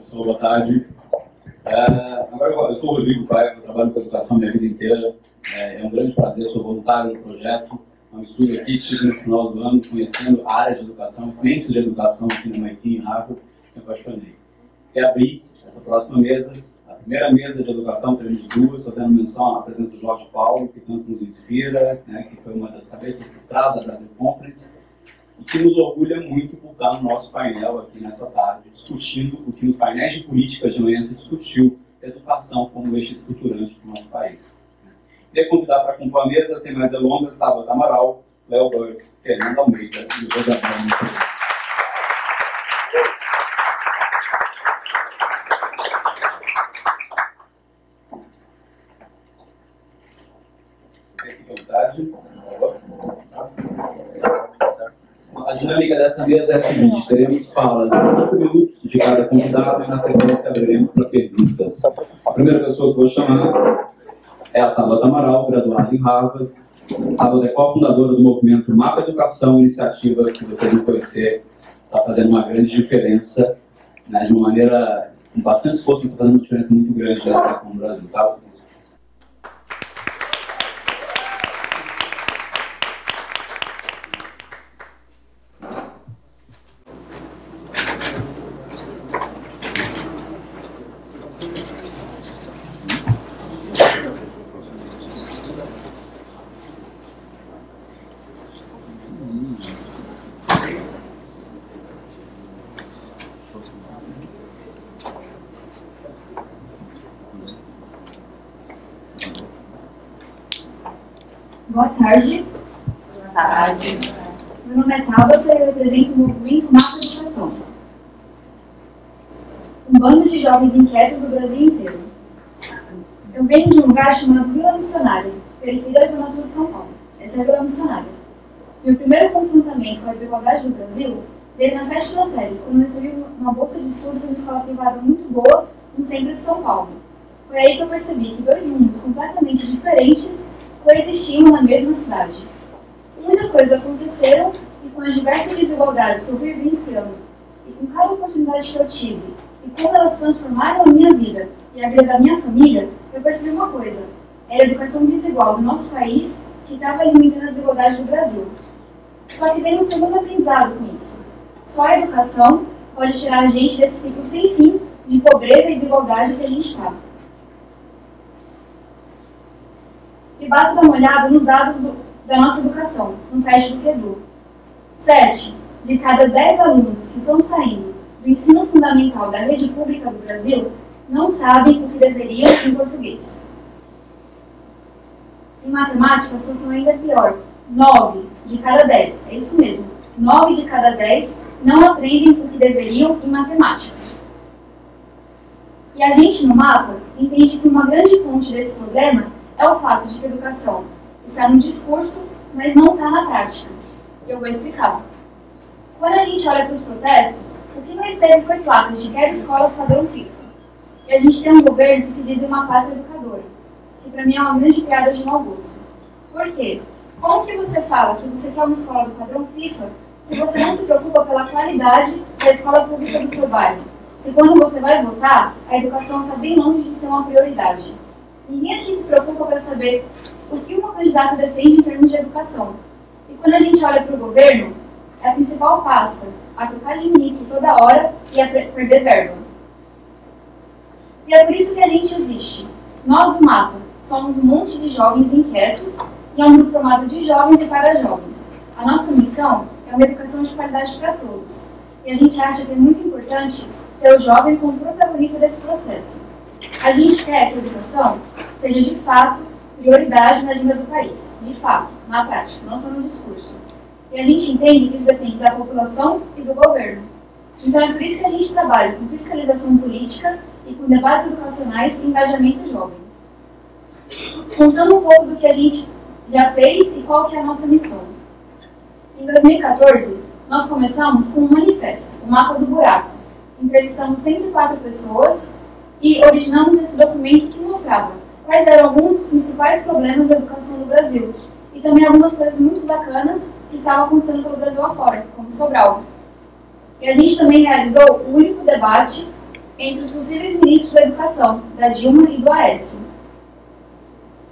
Pessoal, boa tarde. Agora eu sou o Rodrigo Paiva, eu trabalho com educação minha vida inteira. É um grande prazer, sou voluntário no projeto. É um estudo aqui que tive no final do ano, conhecendo a área de educação, os clientes de educação aqui no MIT, em Harvard, me apaixonei. E abri essa próxima mesa, a primeira mesa de educação, teremos duas, fazendo menção à presença do Jorge Paulo, que tanto nos inspira, né, que foi uma das cabeças por trás da Brasil Conference, e que nos orgulha muito por estar no nosso painel aqui nessa tarde, discutindo o que nos painéis de política de manhã se discutiu, educação como eixo estruturante do nosso país. Queria convidar para compor a mesa, sem mais delongas, Tabata Amaral, Léo Burt, Fernando Almeida e José Bruno. A dinâmica dessa mesa é a seguinte: teremos falas de 5 minutos de cada convidado e na sequência abriremos para perguntas. A primeira pessoa que vou chamar é a Tabata Amaral, graduada em Harvard. Tabata é cofundadora do movimento Mapa Educação, iniciativa que vocês vão conhecer, está fazendo uma grande diferença, né, de uma maneira com bastante esforço, mas está fazendo uma diferença muito grande na educação no Brasil. Tá? Boa tarde. Boa tarde. Meu nome é Tabata e eu represento o movimento Mapa Educação, um bando de jovens inquietos do Brasil inteiro. Eu venho de um lugar chamado Vila Missionária, periferia da Zona Sul de São Paulo. Essa é a Vila Missionária. Meu primeiro confrontamento com a desigualdade do Brasil veio na 7ª série, quando eu recebi uma bolsa de estudos em uma escola privada muito boa no centro de São Paulo. Foi aí que eu percebi que dois mundos completamente diferentes coexistiam na mesma cidade. Muitas coisas aconteceram e com as diversas desigualdades que eu fui vivenciando e com cada oportunidade que eu tive e como elas transformaram a minha vida e a vida da minha família, eu percebi uma coisa: era a educação desigual do nosso país que estava alimentando a desigualdade do Brasil. Só que veio um segundo aprendizado com isso. Só a educação pode tirar a gente desse ciclo sem fim de pobreza e desigualdade que a gente está. E basta dar uma olhada nos dados da nossa educação, no site do QEDU. 7 de cada 10 alunos que estão saindo do ensino fundamental da rede pública do Brasil não sabem o que deveriam em português. Em matemática, a situação ainda é pior. 9 de cada 10, é isso mesmo, 9 de cada 10 não aprendem o que deveriam em matemática. E a gente, no Mapa, entende que uma grande fonte desse problema é o fato de que a educação está no discurso, mas não está na prática. Eu vou explicar. Quando a gente olha para os protestos, o que mais teve foi placas de quero escolas padrão FIFA. E a gente tem um governo que se diz uma pátria educadora, que para mim é uma grande piada de mau gosto. Por quê? Como que você fala que você quer uma escola do padrão FIFA se você não se preocupa pela qualidade da escola pública do seu bairro? Se quando você vai votar, a educação está bem longe de ser uma prioridade. Ninguém aqui se preocupa para saber o que uma candidata defende em termos de educação. E quando a gente olha para o governo, é a principal pasta a trocar de ministro toda hora e a perder verba. E é por isso que a gente existe. Nós do Mapa somos um monte de jovens inquietos e é um grupo formado de jovens e para jovens. A nossa missão é uma educação de qualidade para todos. E a gente acha que é muito importante ter o jovem como protagonista desse processo. A gente quer que a educação seja, de fato, prioridade na agenda do país. De fato, na prática, não só no discurso. E a gente entende que isso depende da população e do governo. Então é por isso que a gente trabalha com fiscalização política e com debates educacionais e engajamento jovem. Contando um pouco do que a gente já fez e qual que é a nossa missão. Em 2014, nós começamos com um manifesto, o Mapa do Buraco. Entrevistamos 104 pessoas e originamos esse documento que mostrava quais eram alguns dos principais problemas da educação do Brasil e também algumas coisas muito bacanas que estavam acontecendo pelo Brasil afora, como Sobral. E a gente também realizou o único debate entre os possíveis ministros da Educação, da Dilma e do Aécio.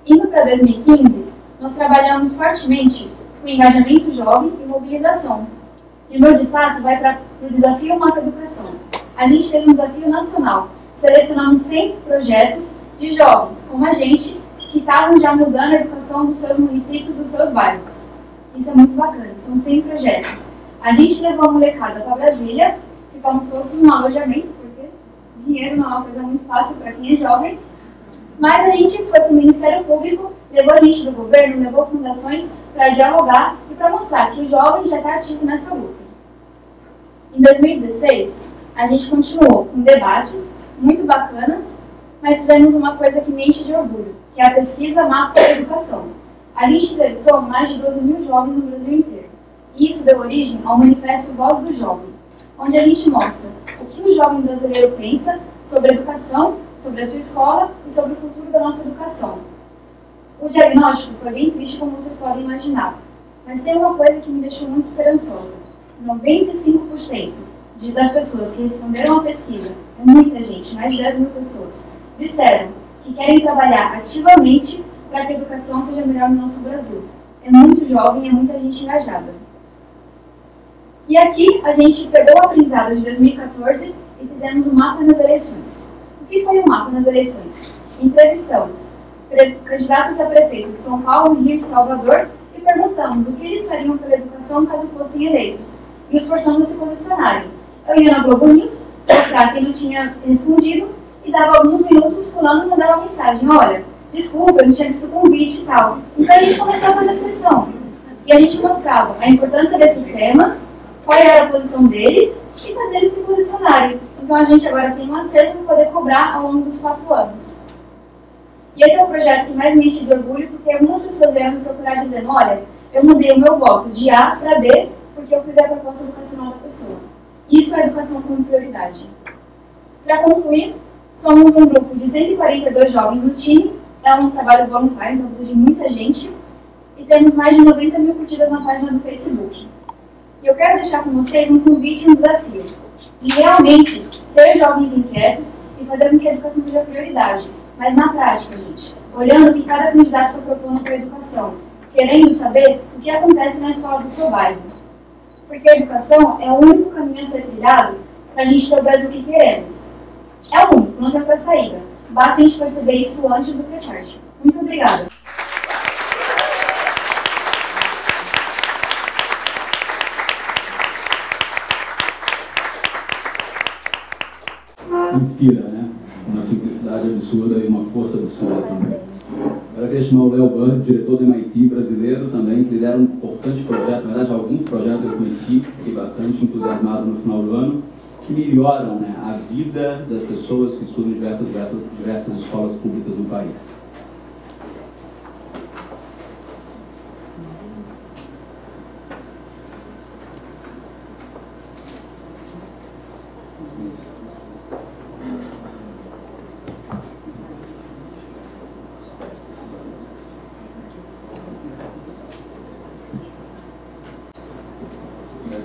Indo para 2015, nós trabalhamos fortemente com engajamento jovem e mobilização. E o meu destaque vai para o desafio Mapa Educação. A gente fez um desafio nacional. Selecionamos 100 projetos de jovens, como a gente, que estavam já mudando a educação dos seus municípios, dos seus bairros. Isso é muito bacana, são 100 projetos. A gente levou a molecada para Brasília, ficamos todos no alojamento, porque dinheiro não é uma coisa muito fácil para quem é jovem, mas a gente foi para o Ministério Público, levou a gente do governo, levou fundações para dialogar e para mostrar que o jovem já está ativo nessa luta. Em 2016, a gente continuou com debates muito bacanas, mas fizemos uma coisa que me enche de orgulho, que é a pesquisa Mapa Educação. A gente entrevistou mais de 12 mil jovens no Brasil inteiro. E isso deu origem ao Manifesto Voz do Jovem, onde a gente mostra o que o jovem brasileiro pensa sobre a educação, sobre a sua escola e sobre o futuro da nossa educação. O diagnóstico foi bem triste, como vocês podem imaginar, mas tem uma coisa que me deixou muito esperançosa. 95% das pessoas que responderam à pesquisa, é muita gente, mais de 10 mil pessoas, disseram que querem trabalhar ativamente para que a educação seja melhor no nosso Brasil. É muito jovem, é muita gente engajada. E aqui a gente pegou o aprendizado de 2014 e fizemos um mapa nas eleições. O que foi o mapa nas eleições? Entrevistamos candidatos a prefeito de São Paulo, Rio e Salvador e perguntamos o que eles fariam pela educação caso fossem eleitos. E os forçamos a se posicionarem. Eu ia na Globo News, mostrar quem não tinha respondido e dava alguns minutos pulando e mandava mensagem. Olha, desculpa, eu não tinha visto o convite e tal. Então a gente começou a fazer pressão. E a gente mostrava a importância desses temas, qual era a posição deles e fazer eles se posicionarem. Então a gente agora tem um acervo para poder cobrar ao longo dos 4 anos. E esse é o projeto que mais me enche de orgulho, porque algumas pessoas vieram me procurar dizendo, olha, eu mudei o meu voto de A para B porque eu fui ver a proposta educacional da pessoa. Isso é a educação como prioridade. Para concluir, somos um grupo de 142 jovens no time, é um trabalho voluntário, então precisa de muita gente, e temos mais de 90 mil curtidas na página do Facebook. E eu quero deixar com vocês um convite e um desafio, de realmente ser jovens inquietos e fazer com que a educação seja prioridade, mas na prática, gente, olhando o que cada candidato está propondo para a educação, querendo saber o que acontece na escola do seu bairro. Porque a educação é o único caminho a ser trilhado para a gente ter o Brasil que queremos. É o único, não tem outra saída. Basta a gente perceber isso antes do que é tarde. Muito obrigada. Inspira, né? Uma simplicidade absurda e uma força absurda também. Eu queria chamar o Léo Burd, diretor do MIT brasileiro também, que lidera um importante projeto, na verdade alguns projetos eu conheci, fiquei bastante entusiasmado no final do ano, que melhoram, né, a vida das pessoas que estudam em diversas escolas públicas no país.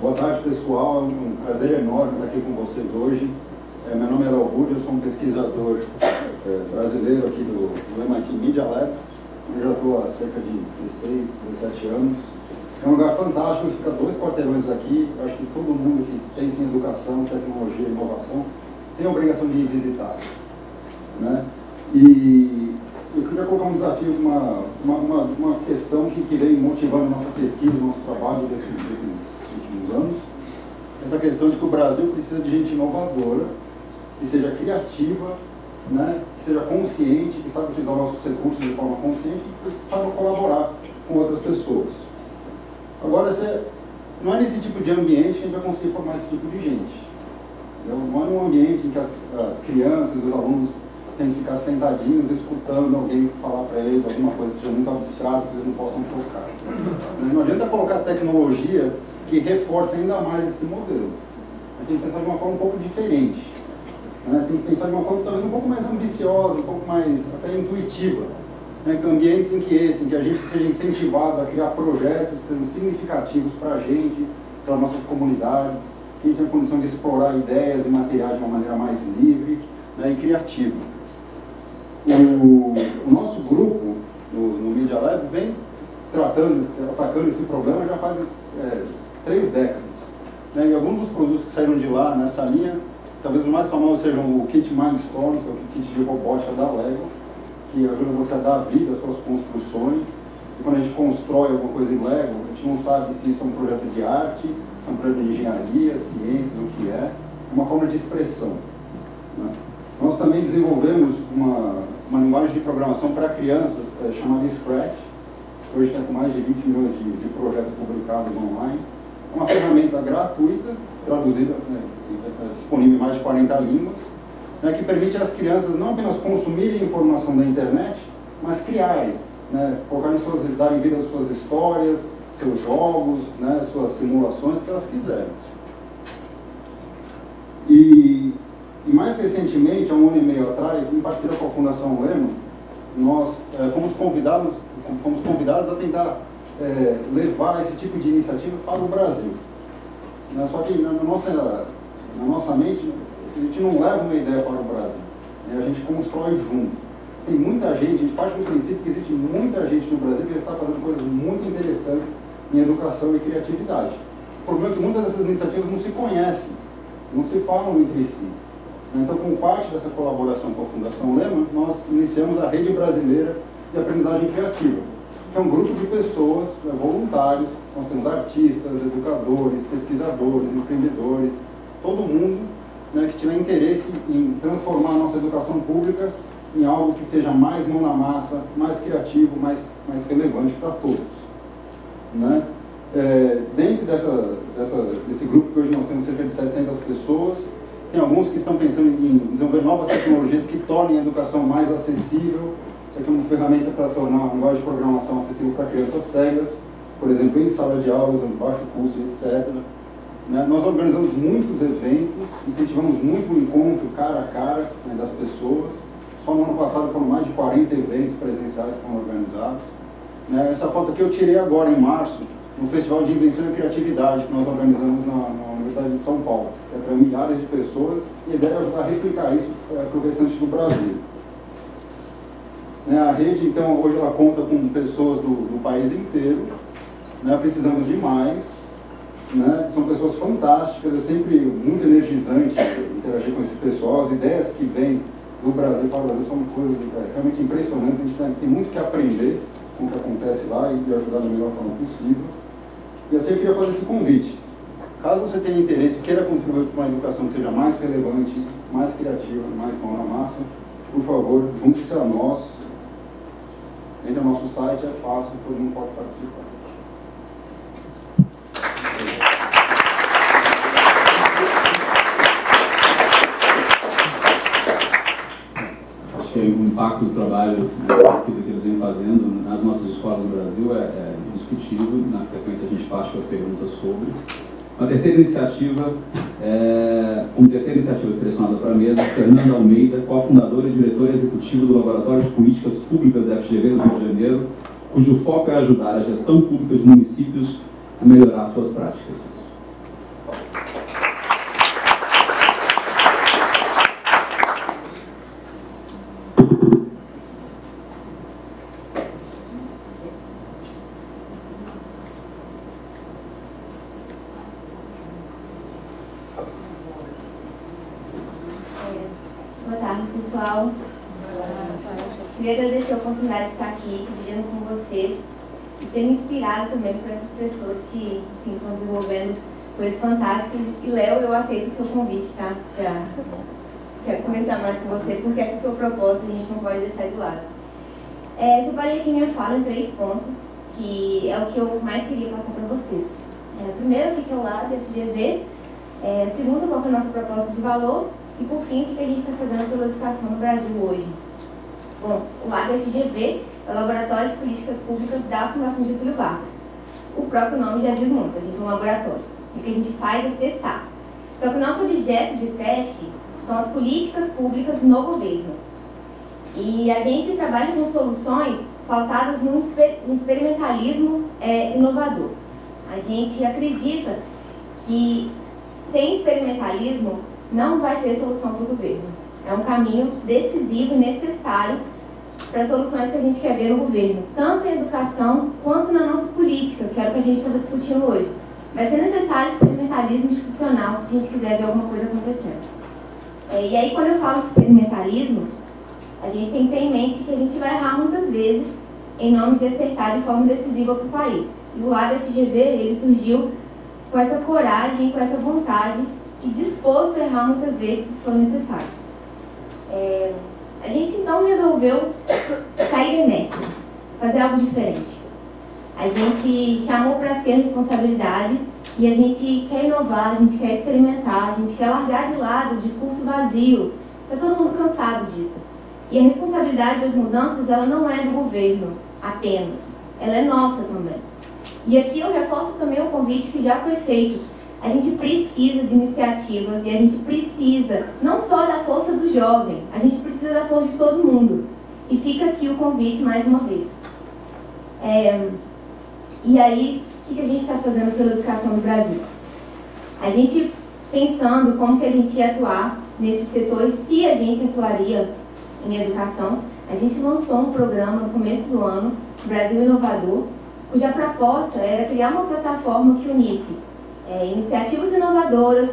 Boa tarde, pessoal. É um prazer enorme estar aqui com vocês hoje. Meu nome é Léo Burd, eu sou um pesquisador brasileiro aqui do MIT Media Lab. Eu já estou há cerca de 16, 17 anos. É um lugar fantástico, fica 2 quarteirões aqui. Eu acho que todo mundo que pensa em educação, tecnologia e inovação tem a obrigação de ir visitar, né? E eu queria colocar um desafio, uma questão que vem motivando nossa pesquisa, nosso trabalho desses últimos anos. Essa questão de que o Brasil precisa de gente inovadora, que seja criativa, né, que seja consciente, que saiba utilizar nossos recursos de forma consciente e que saiba colaborar com outras pessoas. Agora, não é nesse tipo de ambiente que a gente vai conseguir formar esse tipo de gente. Não é num ambiente em que as crianças, os alunos têm que ficar sentadinhos, escutando alguém falar para eles alguma coisa que seja muito abstrata, que eles não possam tocar. Não adianta colocar tecnologia que reforça ainda mais esse modelo. A gente tem que pensar de uma forma um pouco diferente. Né? Tem que pensar de uma forma talvez um pouco mais ambiciosa, um pouco mais até intuitiva. Né? Que ambientes em que a gente seja incentivado a criar projetos significativos para a gente, para as nossas comunidades, que a gente tem a condição de explorar ideias e materiais de uma maneira mais livre, né, e criativa. O nosso grupo, no Media Lab, vem atacando esse problema já faz 3 décadas. Né, e alguns dos produtos que saíram de lá nessa linha, talvez os mais famosos sejam o Kit Mindstorms, que é o kit de robótica da Lego, que ajuda você a dar vida às suas construções. E quando a gente constrói alguma coisa em Lego, a gente não sabe se isso é um projeto de arte, se é um projeto de engenharia, ciências, o que é uma forma de expressão. Né? Nós também desenvolvemos uma linguagem de programação para crianças chamada Scratch. Hoje está com mais de 20 milhões de projetos publicados online. É uma ferramenta gratuita, traduzida, disponível em mais de 40 línguas, né, que permite às crianças não apenas consumirem informação da internet, mas criarem, né, darem vida às suas histórias, seus jogos, né, suas simulações, o que elas quiserem. E mais recentemente, há 1 ano e meio atrás, em parceria com a Fundação Lehman, nós fomos convidados a tentar levar esse tipo de iniciativa para o Brasil. Né? Só que na nossa mente, a gente não leva uma ideia para o Brasil, né? A gente constrói junto. Tem muita gente, a gente parte do princípio que existe muita gente no Brasil que está fazendo coisas muito interessantes em educação e criatividade. O problema é que muitas dessas iniciativas não se conhecem, não se falam entre si. Então, como parte dessa colaboração com a Fundação Lehman, nós iniciamos a Rede Brasileira de Aprendizagem Criativa, que é um grupo de pessoas, voluntários. Nós temos artistas, educadores, pesquisadores, empreendedores, todo mundo, né, que tiver interesse em transformar a nossa educação pública em algo que seja mais mão na massa, mais criativo, mais relevante para todos. Né? Dentro desse grupo, que hoje nós temos cerca de 700 pessoas, tem alguns que estão pensando em desenvolver novas tecnologias que tornem a educação mais acessível. Isso aqui é uma ferramenta para tornar a linguagem de programação acessível para crianças cegas, por exemplo, em sala de aulas, de baixo custo, etc. Né? Nós organizamos muitos eventos, incentivamos muito o encontro cara a cara, né, das pessoas. Só no ano passado foram mais de 40 eventos presenciais que foram organizados. Né? Essa foto aqui eu tirei agora, em março, no Festival de Invenção e Criatividade que nós organizamos na Universidade de São Paulo, que é para milhares de pessoas, e a ideia é ajudar a replicar isso para o restante do Brasil. Né? A rede, então, hoje ela conta com pessoas do país inteiro, né? Precisamos de mais, né? São pessoas fantásticas, é sempre muito energizante interagir com esse pessoal. As ideias que vêm do Brasil para o Brasil são coisas realmente impressionantes. A gente tem muito que aprender com o que acontece lá e ajudar da melhor forma possível. E assim eu queria fazer esse convite. Caso você tenha interesse e queira contribuir para uma educação que seja mais relevante, mais criativa, mais mão na massa, por favor, junte-se a nós. Entre no nosso site, é fácil, todo mundo pode participar. Acho que o impacto do trabalho da pesquisa que eles vêm fazendo nas nossas escolas no Brasil é indiscutível. Na sequência, a gente parte com as perguntas sobre. Uma terceira iniciativa, como terceira iniciativa selecionada para a mesa, Fernanda Almeida, cofundadora e diretora executiva do Laboratório de Políticas Públicas da FGV do Rio de Janeiro, cujo foco é ajudar a gestão pública de municípios a melhorar suas práticas. Boa tarde, pessoal. Queria agradecer a oportunidade de estar aqui, dividindo com vocês e sendo inspirado também por essas pessoas que estão desenvolvendo coisas fantásticas. E, Léo, eu aceito o seu convite, tá? Quero conversar mais com você, porque essa é a sua proposta e a gente não pode deixar de lado. Separei aqui minha fala em 3 pontos, que é o que eu mais queria passar para vocês. Primeiro, o que é o Lab FGV. Segundo, qual é a nossa proposta de valor. E, por fim, o que a gente está fazendo pela educação no Brasil hoje? Bom, o Lab FGV é o Laboratório de Políticas Públicas da Fundação Getúlio Vargas. O próprio nome já diz muito, a gente é um laboratório. E o que a gente faz é testar. Só que o nosso objeto de teste são as políticas públicas no governo. E a gente trabalha com soluções pautadas no experimentalismo inovador. A gente acredita que sem experimentalismo, não vai ter solução para o governo. É um caminho decisivo e necessário para as soluções que a gente quer ver no governo, tanto em educação quanto na nossa política, que era o que a gente estava discutindo hoje. Vai ser necessário experimentalismo institucional se a gente quiser ver alguma coisa acontecendo. E aí, quando eu falo de experimentalismo, a gente tem que ter em mente que a gente vai errar muitas vezes em nome de acertar de forma decisiva para o país. E o Lab FGV, ele surgiu com essa coragem, com essa vontade e disposto a errar muitas vezes se for necessário. A gente então resolveu sair da inércia, fazer algo diferente. A gente chamou para si a responsabilidade e a gente quer inovar, a gente quer experimentar, a gente quer largar de lado o discurso vazio. Está todo mundo cansado disso. E a responsabilidade das mudanças, ela não é do governo apenas, ela é nossa também. E aqui eu reforço também o convite que já foi feito. A gente precisa de iniciativas e a gente precisa não só da força do jovem, a gente precisa da força de todo mundo. E fica aqui o convite mais uma vez. E aí, o que a gente está fazendo pela educação no Brasil? A gente pensando como que a gente ia atuar nesse setor e se a gente atuaria em educação, a gente lançou um programa no começo do ano, Brasil Inovador, cuja proposta era criar uma plataforma que unisse iniciativas inovadoras,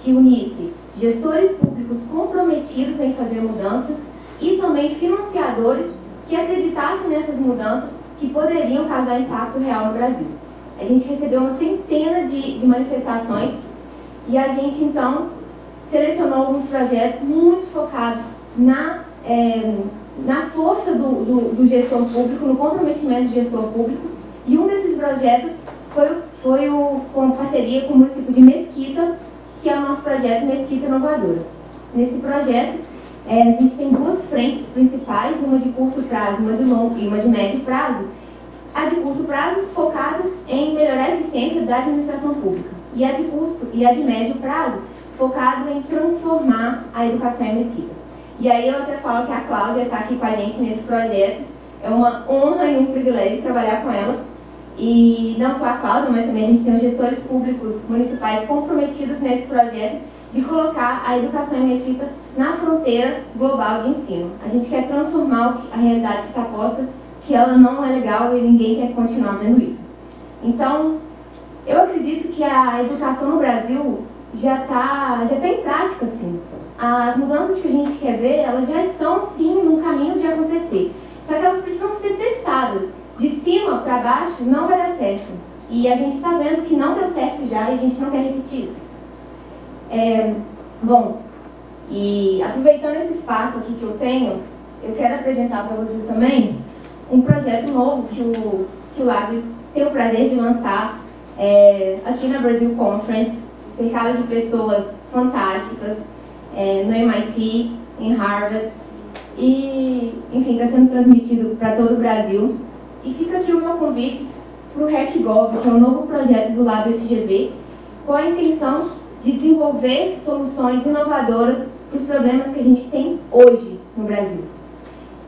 que unisse gestores públicos comprometidos em fazer mudança e também financiadores que acreditassem nessas mudanças que poderiam causar impacto real no Brasil. A gente recebeu uma centena de manifestações e a gente, então, selecionou alguns projetos muito focados na força do gestor público, no comprometimento do gestor público, e um desses projetos foi com parceria com o município de Mesquita, que é o nosso projeto Mesquita Inovadora. Nesse projeto, a gente tem duas frentes principais, uma de curto prazo, uma de longo e uma de médio prazo. A de curto prazo focada em melhorar a eficiência da administração pública e a de médio prazo focado em transformar a educação em Mesquita. E aí eu até falo que a Cláudia está aqui com a gente nesse projeto. É uma honra e um privilégio trabalhar com ela. E não só a Cláudia, mas também a gente tem os gestores públicos municipais comprometidos nesse projeto de colocar a educação em Mesquita na fronteira global de ensino. A gente quer transformar a realidade que está posta, que ela não é legal e ninguém quer continuar vendo isso. Então, eu acredito que a educação no Brasil já tá em prática, sim. As mudanças que a gente quer ver, elas já estão, sim, no caminho de acontecer. Só que elas precisam ser testadas. De cima para baixo não vai dar certo. E a gente está vendo que não deu certo já e a gente não quer repetir isso. Bom, e aproveitando esse espaço aqui que eu tenho, eu quero apresentar para vocês também um projeto novo que o Lab tem o prazer de lançar aqui na Brasil Conference, cercado de pessoas fantásticas, no MIT, em Harvard, e, enfim, está sendo transmitido para todo o Brasil. E fica aqui o meu convite para o RecGov, que é um novo projeto do Lab FGV, com a intenção de desenvolver soluções inovadoras para os problemas que a gente tem hoje no Brasil.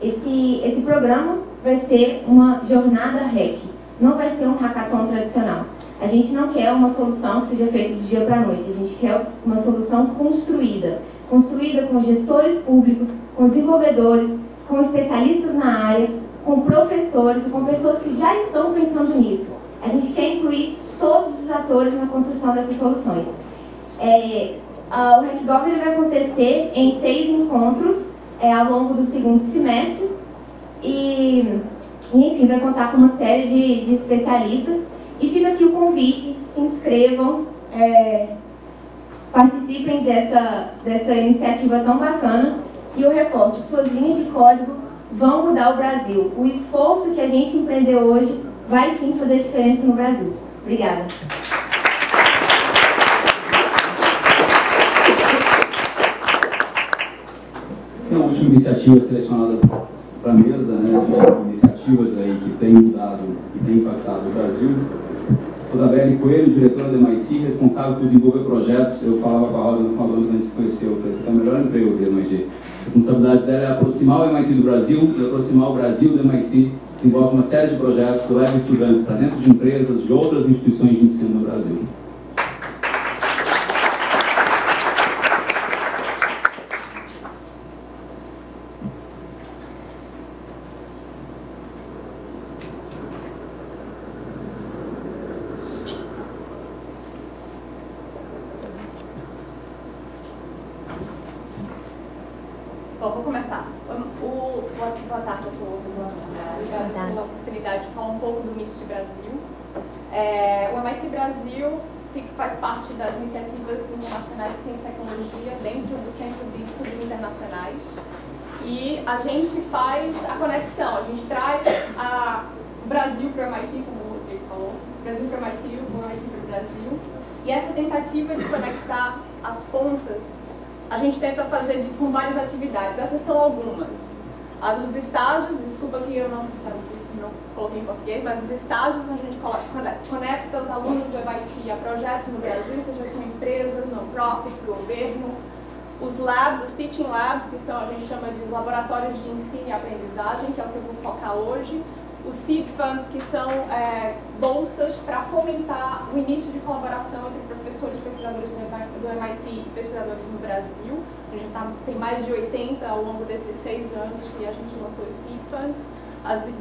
Esse programa vai ser uma jornada REC, não vai ser um hackathon tradicional. A gente não quer uma solução que seja feita do dia para a noite, a gente quer uma solução construída com gestores públicos, com desenvolvedores, com especialistas na área, com professores, com pessoas que já estão pensando nisso. A gente quer incluir todos os atores na construção dessas soluções. O RecGov vai acontecer em 6 encontros ao longo do segundo semestre e, enfim, vai contar com uma série de especialistas. E fica aqui o convite, se inscrevam, participem dessa iniciativa tão bacana. E eu reforço, suas linhas de código vão mudar o Brasil. O esforço que a gente empreendeu hoje vai sim fazer diferença no Brasil. Obrigada. Tem uma última iniciativa selecionada para a mesa, né, de iniciativas aí que têm mudado e têm impactado o Brasil. Rosabelle Coelho, diretora do MIT, responsável por desenvolver projetos. Eu falava com a Rosa no final do ano que a gente se conheceu, eu falei, você é o melhor emprego do MIT. A responsabilidade dela é aproximar o MIT do Brasil e aproximar o Brasil do MIT. Desenvolve uma série de projetos que levam estudantes para dentro de empresas, de outras instituições de ensino no Brasil. Bom, vou começar. Boa tarde a todos. Obrigada pela oportunidade de falar um pouco do MIST Brasil. O MIT Brasil faz parte das iniciativas internacionais de ciência e tecnologia dentro do Centro de Estudos Internacionais. E a gente faz a conexão, a gente traz o Brasil para o MIT, como o Rodrigo falou, o Brasil para o MIT, o MIT para o Brasil. E essa tentativa de conectar as pontas, a gente tenta fazer com várias atividades. Essas são algumas. Os estágios, desculpa que eu não coloquei em português, mas os estágios a gente conecta os alunos do MIT a projetos no Brasil, seja com empresas, non-profits, governo. Os labs, os teaching labs, que são, a gente chama de laboratórios de ensino e aprendizagem, que é o que eu vou focar hoje. Os seed funds, que são bolsas para fomentar o início de colaboração entre professores e pesquisadores do MIT e pesquisadores no Brasil. A gente tem mais de 80 ao longo desses 6 anos que a gente lançou os seed funds.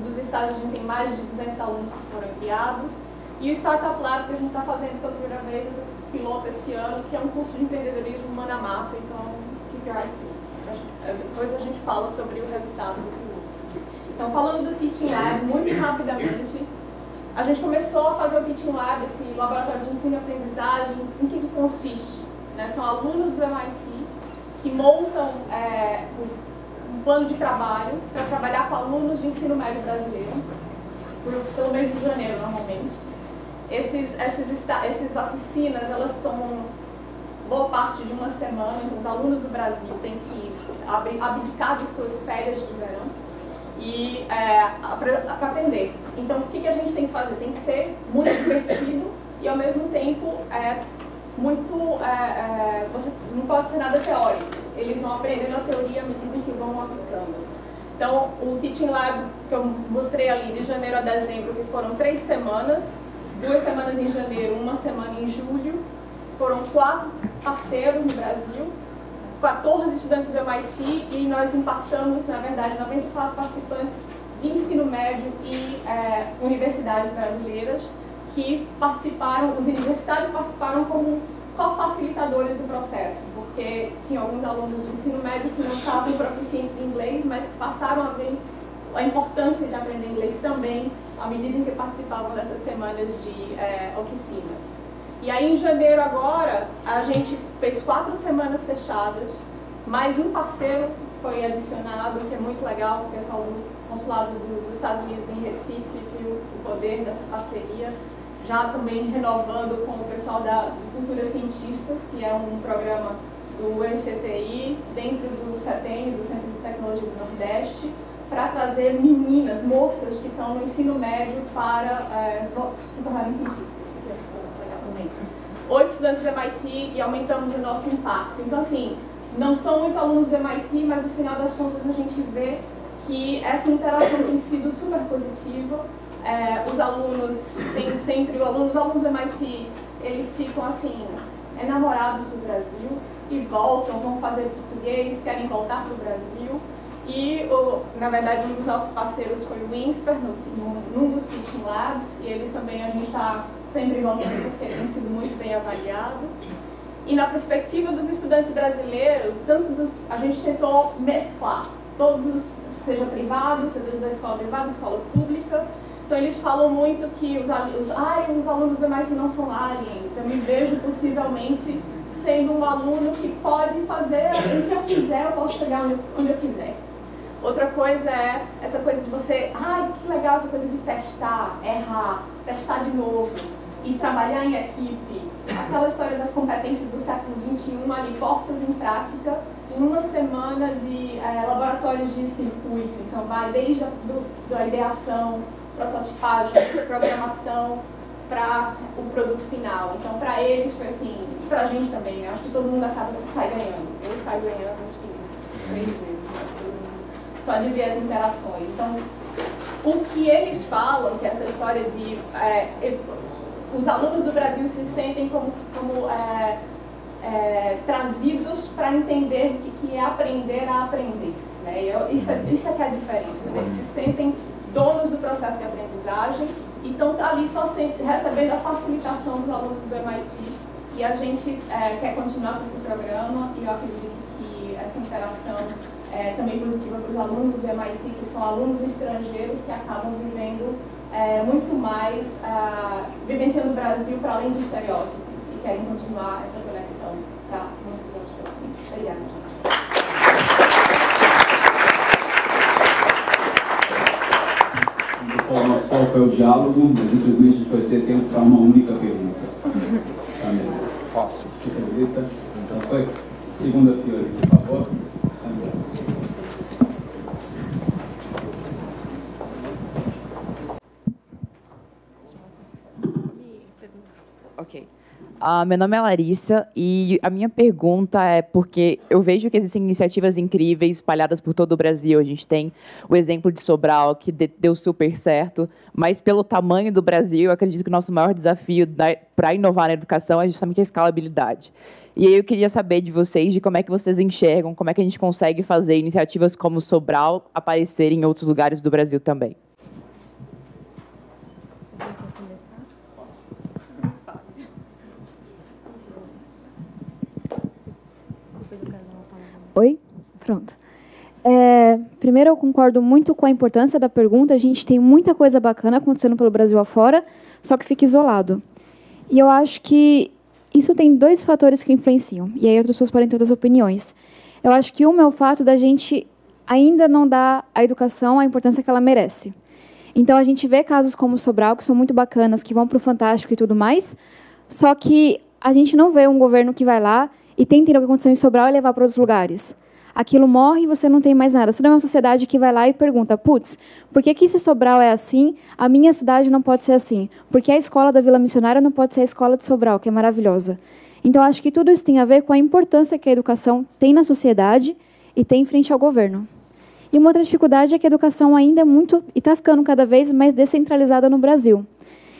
Dos estágios a gente tem mais de 200 alunos que foram enviados. E o Startup Labs, que a gente está fazendo pela primeira vez, piloto esse ano, que é um curso de empreendedorismo mão na massa, então keep your eyes peeled. Depois a gente fala sobre o resultado do piloto. Então, falando do Teaching Lab, muito rapidamente, a gente começou a fazer o Teaching Lab, esse laboratório de ensino e aprendizagem, em que consiste? Né? São alunos do MIT que montam um plano de trabalho para trabalhar com alunos de ensino médio brasileiro, pelo mês de janeiro, normalmente. Essas oficinas, elas tomam boa parte de uma semana, então os alunos do Brasil têm que abdicar de suas férias de verão e para aprender. Então, o que a gente tem que fazer? Tem que ser muito divertido e, ao mesmo tempo, você não pode ser nada teórico. Eles vão aprendendo a teoria à medida que vão aplicando. Então, o Teaching Lab, que eu mostrei ali, de janeiro a dezembro, que foram 3 semanas, 2 semanas em janeiro, 1 semana em julho, foram 4 parceiros no Brasil, 14 estudantes do MIT, e nós impartamos, na verdade, 94 participantes de ensino médio e universidades brasileiras que participaram, os universitários participaram como co-facilitadores do processo, porque tinha alguns alunos de ensino médio que não estavam proficientes em inglês, mas que passaram a ver a importância de aprender inglês também, à medida em que participavam dessas semanas de oficinas. E aí, em janeiro agora, a gente fez 4 semanas fechadas, mais um parceiro foi adicionado, que é muito legal, o pessoal do consulado dos Estados Unidos em Recife viu o poder dessa parceria, já também renovando com o pessoal da Futuras Cientistas, que é um programa do NCTI, dentro do CETEM, do Centro de Tecnologia do Nordeste, para trazer meninas, moças que estão no ensino médio para se tornarem cientistas. 8 estudantes do MIT e aumentamos o nosso impacto. Então, assim, não são muitos alunos do MIT, mas no final das contas a gente vê que essa interação tem sido super positiva. Os alunos têm sempre, os alunos do MIT, eles ficam assim, enamorados do Brasil e voltam, vão fazer português, querem voltar para o Brasil. E, na verdade, um dos nossos parceiros foi o INSPER, num dos Teaching Labs, e eles também, a gente está sempre voltando porque tem sido muito bem avaliado. E na perspectiva dos estudantes brasileiros, a gente tentou mesclar todos os, seja privado, seja da escola privada, escola pública. Então eles falam muito que os alunos do MIT não são aliens. Eu me vejo possivelmente sendo um aluno que pode fazer, e se eu quiser, eu posso chegar onde eu quiser. Outra coisa é essa coisa de você, que legal essa coisa de testar, errar, testar de novo e trabalhar em equipe. Aquela história das competências do século XXI ali postas em prática em uma semana de laboratórios de circuito. Então vai desde a ideação, prototipagem, programação para o produto final. Então para eles foi assim, para a gente também, né? Acho que todo mundo acaba sai ganhando. Eu saio ganhando nas 3 vezes. Só de ver as interações. Então, o que eles falam, que é essa história de os alunos do Brasil se sentem como trazidos para entender o que é aprender a aprender. Né? Isso é que é a diferença. Né? Eles se sentem donos do processo de aprendizagem e estão ali só recebendo a facilitação dos alunos do MIT. E a gente quer continuar com esse programa e eu acredito que essa interação também positiva para os alunos do MIT, que são alunos estrangeiros que acabam vivendo muito mais, vivenciando o Brasil para além de estereótipos e querem continuar essa conexão para muitos anos pela frente. Obrigada. Pessoal, o nosso foco é o diálogo, mas infelizmente a gente vai ter tempo para uma única pergunta. Fácil. Você acredita? Então foi. Segunda fila aqui, por favor. Ok. Meu nome é Larissa e a minha pergunta é porque eu vejo que existem iniciativas incríveis espalhadas por todo o Brasil. A gente tem o exemplo de Sobral, que deu super certo, mas pelo tamanho do Brasil, eu acredito que o nosso maior desafio para inovar na educação é justamente a escalabilidade. E aí eu queria saber de vocês, de como é que vocês enxergam, como é que a gente consegue fazer iniciativas como Sobral aparecerem em outros lugares do Brasil também. Oi? Pronto. Primeiro, eu concordo muito com a importância da pergunta. A gente tem muita coisa bacana acontecendo pelo Brasil afora, só que fica isolado. E eu acho que isso tem dois fatores que influenciam. E aí outras pessoas podem ter outras opiniões. Eu acho que um é o fato da gente ainda não dar à educação a importância que ela merece. Então, a gente vê casos como o Sobral, que são muito bacanas, que vão para o Fantástico e tudo mais, só que a gente não vê um governo que vai lá e tenta entender o que aconteceu em Sobral e levar para outros lugares. Aquilo morre e você não tem mais nada. Você não é uma sociedade que vai lá e pergunta, putz, por que esse Sobral é assim, a minha cidade não pode ser assim? Por que a escola da Vila Missionária não pode ser a escola de Sobral, que é maravilhosa? Então, acho que tudo isso tem a ver com a importância que a educação tem na sociedade e tem frente ao governo. E uma outra dificuldade é que a educação ainda é muito, e está ficando cada vez mais descentralizada no Brasil.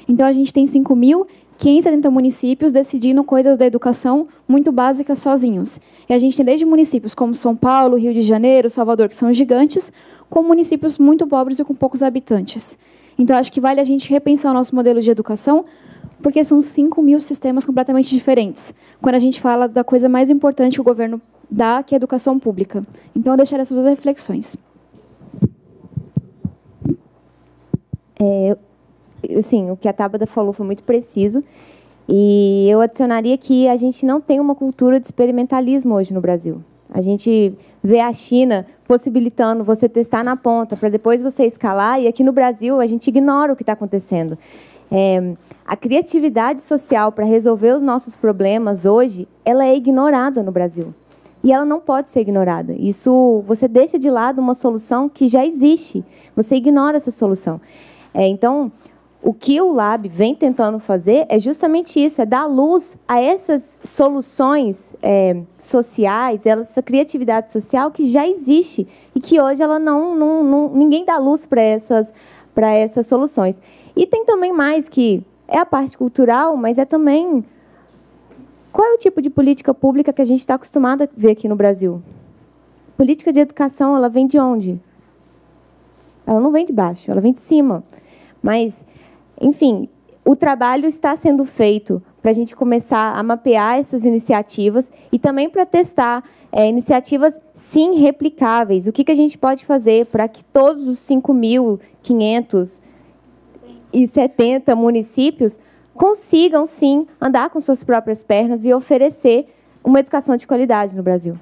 Então, a gente tem 5.570 municípios decidindo coisas da educação muito básicas sozinhos. E a gente tem desde municípios como São Paulo, Rio de Janeiro, Salvador, que são gigantes, com municípios muito pobres e com poucos habitantes. Então, acho que vale a gente repensar o nosso modelo de educação, porque são 5.000 sistemas completamente diferentes, quando a gente fala da coisa mais importante que o governo dá, que é a educação pública. Então, eu deixaria essas duas reflexões. Sim, o que a Tabata falou foi muito preciso. E eu adicionaria que a gente não tem uma cultura de experimentalismo hoje no Brasil. A gente vê a China possibilitando você testar na ponta para depois você escalar, e aqui no Brasil a gente ignora o que está acontecendo. A criatividade social para resolver os nossos problemas hoje, ela é ignorada no Brasil. E ela não pode ser ignorada. Isso, você deixa de lado uma solução que já existe. Você ignora essa solução. Então, o que o Lab vem tentando fazer é justamente isso, é dar luz a essas soluções sociais, essa criatividade social que já existe e que hoje ela ninguém dá luz para essas soluções. E tem também mais que é a parte cultural, mas é também qual é o tipo de política pública que a gente está acostumado a ver aqui no Brasil. Política de educação, ela vem de onde? Ela não vem de baixo, ela vem de cima. Mas, enfim, o trabalho está sendo feito para a gente começar a mapear essas iniciativas e também para testar iniciativas, sim, replicáveis. O que a gente pode fazer para que todos os 5.570 municípios consigam, sim, andar com suas próprias pernas e oferecer uma educação de qualidade no Brasil.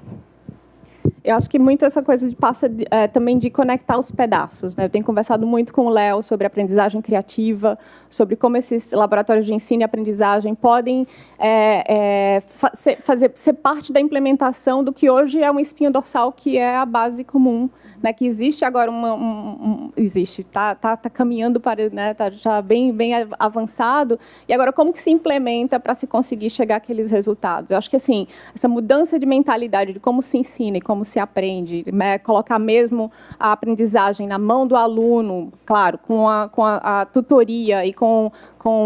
Eu acho que muito essa coisa passa também de conectar os pedaços, né? Eu tenho conversado muito com o Léo sobre aprendizagem criativa, sobre como esses laboratórios de ensino e aprendizagem podem ser parte da implementação do que hoje é uma espinha dorsal, que é a base comum, né? Que existe agora tá caminhando para, né? Tá já bem avançado. E agora como que se implementa para se conseguir chegar àqueles resultados? Eu acho que assim, essa mudança de mentalidade de como se ensina e como se aprende, né? Colocar mesmo a aprendizagem na mão do aluno, claro, com a tutoria e com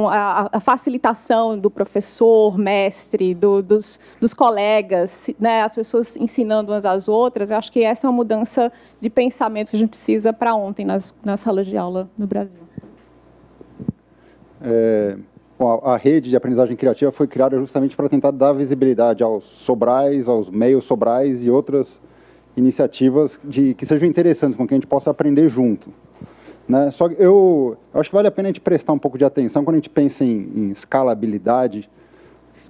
a facilitação do professor, mestre, dos colegas, né, as pessoas ensinando umas às outras. Eu acho que essa é uma mudança de pensamento que a gente precisa para ontem nas salas de aula no Brasil. A rede de aprendizagem criativa foi criada justamente para tentar dar visibilidade aos Sobrais, aos meios Sobrais e outras iniciativas que sejam interessantes, com que a gente possa aprender junto. Né? Só que eu acho que vale a pena a gente prestar um pouco de atenção quando a gente pensa em escalabilidade,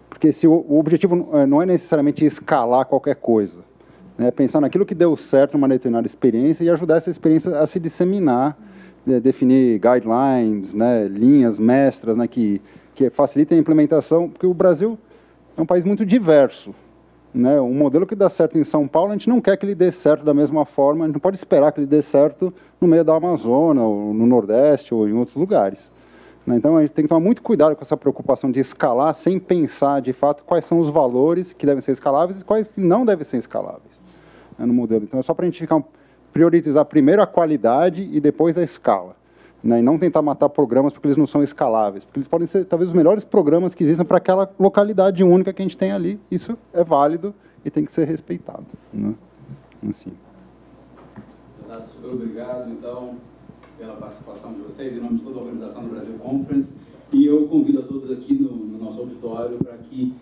porque se o objetivo não é necessariamente escalar qualquer coisa, né? Pensar naquilo que deu certo numa determinada experiência e ajudar essa experiência a se disseminar, definir guidelines, né? Linhas mestras, né? que facilitem a implementação, porque o Brasil é um país muito diverso. Né? Um modelo que dá certo em São Paulo, a gente não quer que ele dê certo da mesma forma, a gente não pode esperar que ele dê certo no meio da Amazônia, ou no Nordeste, ou em outros lugares. Né? Então, a gente tem que tomar muito cuidado com essa preocupação de escalar, sem pensar, de fato, quais são os valores que devem ser escaláveis e quais que não devem ser escaláveis, né, no modelo. Então, é só para a gente priorizar primeiro a qualidade e depois a escala. Né, e não tentar matar programas porque eles não são escaláveis, porque eles podem ser talvez os melhores programas que existam para aquela localidade única que a gente tem ali. Isso é válido e tem que ser respeitado. Né? Assim. Renato, super obrigado, então, pela participação de vocês, em nome de toda a organização do Brasil Conference. E eu convido a todos aqui no nosso auditório para que,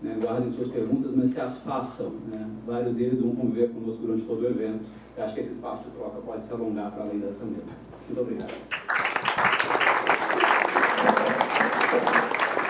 né, guardem suas perguntas, mas que as façam. Né? Vários deles vão conviver conosco durante todo o evento. Eu acho que esse espaço de troca pode se alongar para além dessa mesa. Muito obrigado.